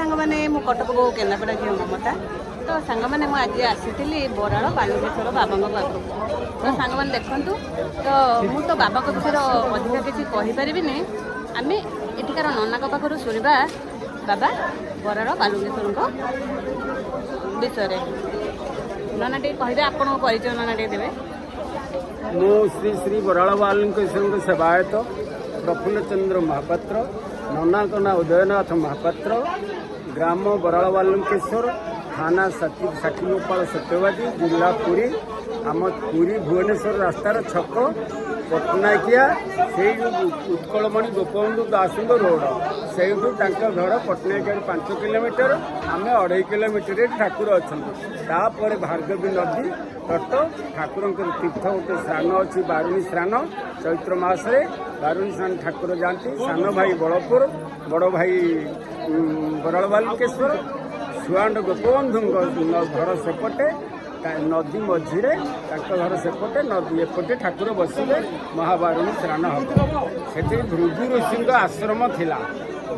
ସାଙ୍ଗମାନେ ମୁଁ କଟକ ବୋଉ କେନ୍ଦ୍ରାପଡ଼ା ଝିଅ ମମତା ତ ସାଙ୍ଗମାନେ ମୁଁ ଆଜି ଆସିଥିଲି ବରାଳ ବାଲୁକେଶ୍ୱର ବାବାଙ୍କ ପାଖକୁ। ତ ସାଙ୍ଗମାନେ ଦେଖନ୍ତୁ ତ ମୁଁ ତ ବାବାଙ୍କ ବିଷୟରେ ଅଧିକା କିଛି କହିପାରିବିନି। ଆମେ ଏଠିକାର ନନାଙ୍କ ପାଖରୁ ଶୁଣିବା ବାବା ବରାଳ ବାଲୁକେଶ୍ୱରଙ୍କ ବିଷୟରେ। ନନା ଟିକେ କହିବେ, ଆପଣଙ୍କ ପରିଚୟ ନନା ଟିକେ ଦେବେ। ମୁଁ ଶ୍ରୀ ଶ୍ରୀ ବରାଳ ବାଲୁକେଶ୍ୱରଙ୍କ ସେବାୟତ ପ୍ରଫୁଲ୍ଲ ଚନ୍ଦ୍ର ମହାପାତ୍ର। ନନାଙ୍କ ନାଁ ଉଦୟନାଥ ମହାପାତ୍ର। ଗ୍ରାମ ବରାଳ ବାଲୁକେଶ୍ୱର, थाना साक्षीगोपाल सत्यवादी, जिला पुरी। आम पुरी भुवनेश्वर रास्तार छक पटनायकिया से उत्कलमणि गोपबंधु दास रोड से घर पटनायकिया 5 किलोमीटर, आम 2.5 किलोमीटर ठाकुर अच्छा। तापर भार्गवी नदी तट ठाकुर तीर्थ गोटे स्नान अच्छी बारुणी स्नान चैत्र मासरे बारुणी स्नान ठाकुर जाती। सान भाई बड़पुर, बड़ भाई बराळ बालुकेश्वर, सुआंड गोपबंधु घर सेपटे नदी मझीरे घर सेपटे नदी एपटे ठाकुर बसवे महाबारुणी स्नान हम। से भृगु ऋषि आश्रम थिला।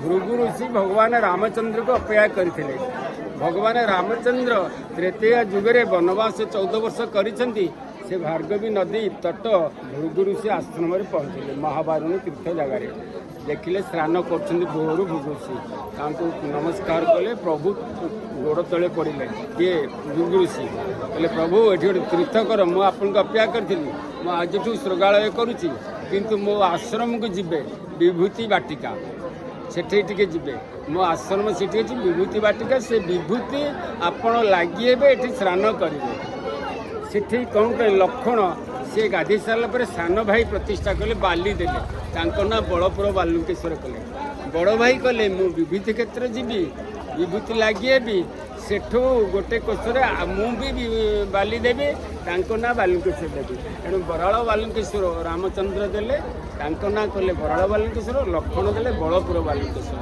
भृगु ऋषि भगवान रामचंद्र को अपेक्षा करते। भगवान रामचंद्र त्रेतया जुगे वनवास 14 वर्ष करिसेंती। से भार्गवी नदी तट भृगु ऋषि आश्रम पहुँचे महाबारुणी तीर्थ जगार देखिले स्नान कर भोर भृगु ऋषि नमस्कार कले। प्रभु गोड़ तले पड़े किए भृगु ऋषि कहले प्रभु ये गोटे तीर्थ कर, मुझे आपको अपेक्षा करी आज श्रृगालय करुच्ची किंतु मो आश्रम को जीवे विभूति बाटिका सेठी जी मो आश्रम से विभूति बाटिका से विभूति आपण लगे ये स्नान करेंगे। सेठी कौन कहे लक्षण से गाधे सारापर सान भाई प्रतिष्ठा कले बाली देले ना बड़पुर बालुकेश्वर कले। बड़ भाई कले मु विभूति क्षेत्र जीवी विभूति लगे भी सेठू गोटे कोषरे मुझे बाली देवी ना बालुकेश्वर देवी। तेणु बराळ बालुकेश्वर रामचंद्र देले ना कले बराळ बालुकेश्वर, लक्षण देले बड़पुर बालुकेश्वर।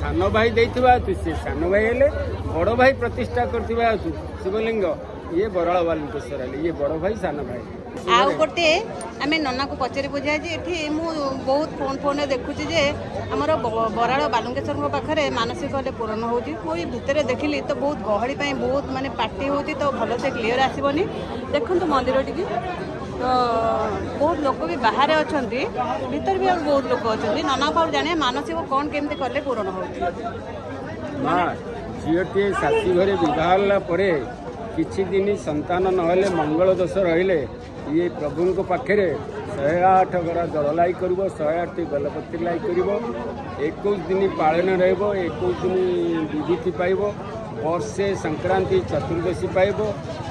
सान भाई देथिबा हेतु से सान भाई हेले, बड़ भाई प्रतिष्ठा करथिबा हेतु शिवलिंग ये बराळ बालुकेश्वर हेले, ये बड़ भाई सान भाई। आउ गोटे आम नना को पचारि बुझा जे एठी मु बहुत फोन देखुची जे हमर बराळ बालुकेश्वर पाखे मानसिक हेल्ले पूरण होची। कोई भितर देखिली तो बहुत गहली पाई बहुत माने पार्टी होची तो भल से क्लियर आसीबनी। देखंतु मंदिर टिकी तो बहुत लोक भी बाहर अच्छा, भीतर भी बहुत लोक अच्छा। नना पाऊ जाने मानसिक कौन केमती कले पूरण होची। झीटे शाशी घरे विवाह पर किछि दिन संतान नहले मंगल दोष रहिले ये प्रभु को पाखे 108 गरा जललाई कर 108 बेलपत्र लाई कर 21 दिन पालन रह 21 दिन विभूति पाइब। वर्षे संक्रांति चतुर्दशी पाइब।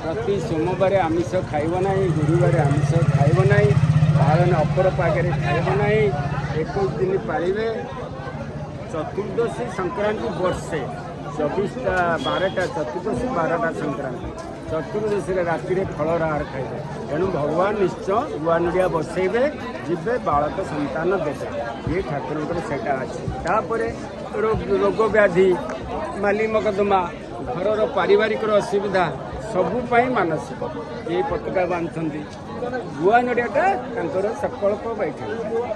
प्रति सोमवार आमिष खाइब ना, गुरुवार आमिष खाइब ना, पालन अपर पागे खाइब ना। 21 दिन पाइबे। चतुर्दशी संक्रांति वर्षे 24टा 12टा चतुर्दशी 12टा संक्रांति चतुर्दशी राति फलहार खाइबे। तेणु भगवान निश्चय गुआ नड़िया बसैबे जीवे बालक संतान देवे। ये ठाकुर से अच्छे रोग व्याधि माली मकदमा घर पारिवारिक असुविधा सबुपाई मानसिक ये पताका बांधती गुआ नड़ियाटा संकल्प बैठे।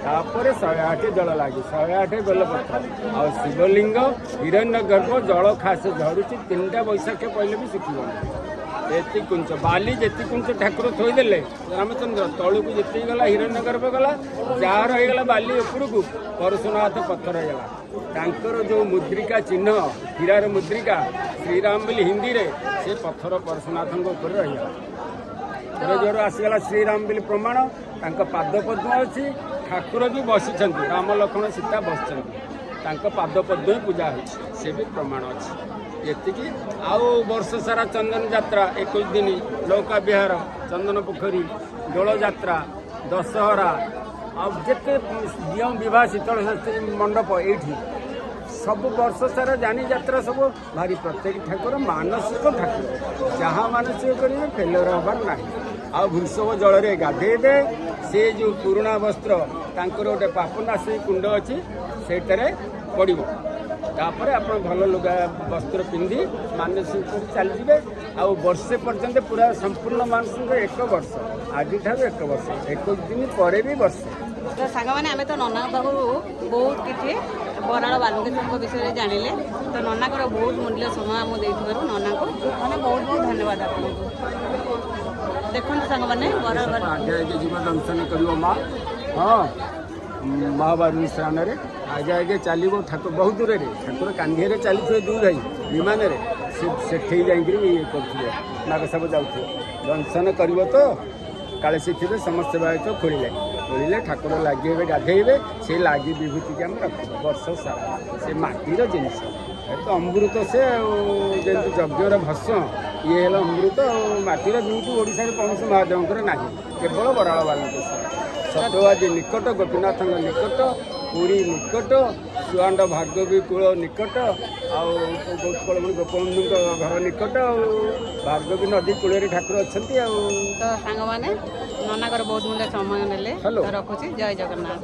तापर 108 जल लगे 108 बेलपत्र आ शिवलिंग हिरण्य गर्भ जल खास झरुची 3टा बैशाख पहले भी सुखी एति कुंच बाली जेति कुंच ठाकुर थोईदेले रामचंद्र तलू को जी गला हिरण्य गर्भ गला जार होगला बाली उपरकू परशुनाथ पत्थर होगा। जो मुद्रिका चिन्ह हीरार मुद्रिका श्रीराम बोली हिंदी रे से पत्थर परशुनाथ रही जोर आसीगला श्रीराम बोली प्रमाण। पाद पद्म अच्छी ठाकुर भी बसी राम लक्ष्मण सीता बस पाद पद्म पूजा हो भी प्रमाण अच्छी। ये आउ वर्ष सारा चंदन यात्रा 21 दिन नौका विहार चंदन पोखरी डोल यात्रा दशहरा आते दियों विवाह शीतल शास्त्री मंडप ये सब वर्ष सारा जानी यात्रा सब भारी प्रत्येक ठाकुर मानसिक ठाकुर जहाँ मानसिक करेंगे फेलर हबार ना। आ वृषभ जल गाधेबे से जो पुराणा वस्त्र गोटे पापनाशी कुंड अच्छी से पड़ो तापर आप भल लुगा वस्त्र पिंधि मानसिक चलते आ वर्षे पर्यंत पूरा संपूर्ण मानसिक 1 वर्ष आज 1 वर्ष 21 दिन पर भी वर्ष ତ ସାଙ୍ଗମାନେ ଆମେ ତ ନନାଙ୍କ ପାଖରୁ ବହୁତ କିଛି ବରାଳ ବାଲୁଙ୍କେଶ୍ୱରଙ୍କ ବିଷୟରେ ଜାଣିଲେ। ତ ନନାଙ୍କର ବହୁତ ମୂଲ୍ୟ ସମୟ ଆମକୁ ଦେଇଥିବାରୁ ନନାଙ୍କୁ ମାନେ ବହୁତ ବହୁତ ଧନ୍ୟବାଦ ଆପଣଙ୍କୁ। ଦେଖନ୍ତୁ ସାଙ୍ଗମାନେ ବରାଳ ଆଗେ ଆଗେ ଯିବ ଦର୍ଶନ କରିବ ମା ହଁ ମହାବାରୁଣୀ ସ୍ଥାନରେ ଆଗେ ଆଗେ ଚାଲିବ ଠାକୁର ବହୁତ ଦୂରରେ ଠାକୁର କାନ୍ଧିରେ ଚାଲିଥିବେ ଦୁଇ ଭାଇ ବିମାନରେ ସେଠି ଯାଇକିରି ଇଏ କରୁଥିବେ ନାଗସାବ ଯାଉଥିବେ ଦର୍ଶନ କରିବ ତ କାଳେ ଶିଖିବେ ସମସ୍ତେ ବାହିତ ଖୋଳିଲେ ଠାକୁର ଲାଗିବେ ଗାଧେଇବେ ସେ ଲାଗି ବିଭୂତିକି ଆମେ ରଖିବୁ ବର୍ଷ ସାରା ସେ ମାଟିର ଜିନିଷ ତ ଅମୃତ ସେ ଆଉ ଯେମିତି ଯଜ୍ଞର ଭସ୍ମ ଇଏ ହେଲା ଅମୃତ ଆଉ ମାଟିର ଯେମିତି ଓଡ଼ିଶାରେ କୌଣସି ମହାଦେବଙ୍କର ନାହିଁ କେବଳ ବରାଳ ବାଲୁଙ୍କେଶ୍ୱର ସତବାଦୀ ନିକଟ ଗୋପୀନାଥଙ୍କ ନିକଟ ପୁରୀ ନିକଟ ସୁଆଣ୍ଡ ଭାର୍ଗବୀ କୂଳ ନିକଟ ଆଉ ଗୋପବନ୍ଧୁଙ୍କ ଘର ନିକଟ ଆଉ ଭାର୍ଗବୀ ନଦୀ କୂଳରେ ଠାକୁର ଅଛନ୍ତି ଆଉ ତ ସାଙ୍ଗମାନେ ନନାଙ୍କର ବହୁତ ମୂଲ୍ୟ ସମୟ ନେଲେ ରଖୁଛି ଜୟ ଜଗନ୍ନାଥ।